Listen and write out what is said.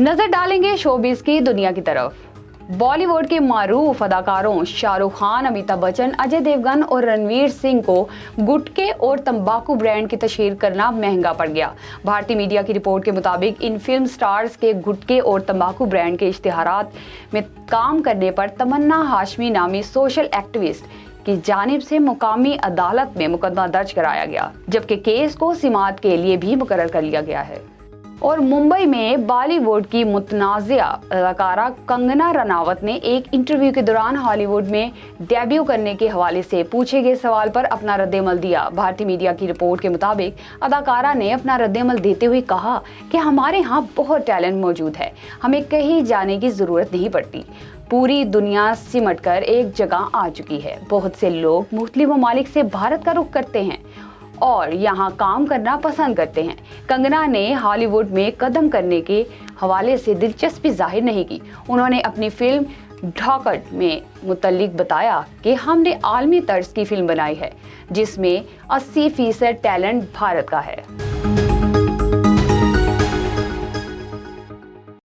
नजर डालेंगे शोबिज की दुनिया की तरफ। बॉलीवुड के मारूफ अदाकारों शाहरुख खान, अमिताभ बच्चन, अजय देवगन और रणवीर सिंह को गुटखे और तंबाकू ब्रांड की तशहीर करना महंगा पड़ गया। भारतीय मीडिया की रिपोर्ट के मुताबिक इन फिल्म स्टार्स के गुटखे और तंबाकू ब्रांड के इश्तिहारात में काम करने पर तमन्ना हाशमी नामी सोशल एक्टिविस्ट की जानिब से मुकामी अदालत में मुकदमा दर्ज कराया गया, जबकि केस को समाअत के लिए भी मुकर्रर कर लिया गया है। और मुंबई में बॉलीवुड की मुतनाज़िया अदाकारा कंगना रनावत ने एक इंटरव्यू के दौरान हॉलीवुड में डेब्यू करने के हवाले से पूछे गए सवाल पर अपना रद्देमल दिया। भारतीय मीडिया की रिपोर्ट के मुताबिक अदाकारा ने अपना रद्देमल देते हुए कहा कि हमारे यहाँ बहुत टैलेंट मौजूद है, हमें कहीं जाने की ज़रूरत नहीं पड़ती। पूरी दुनिया सिमटकर एक जगह आ चुकी है। बहुत से लोग मुख्तलिफ ममालिक से भारत का रुख करते हैं और यहाँ काम करना पसंद करते हैं। कंगना ने हॉलीवुड में कदम करने के हवाले से दिलचस्पी जाहिर नहीं की। उन्होंने अपनी फिल्म ढॉकट में मुतल्लिक बताया कि हमने आलमी तर्ज की फिल्म बनाई है जिसमें 80% टैलेंट भारत का है।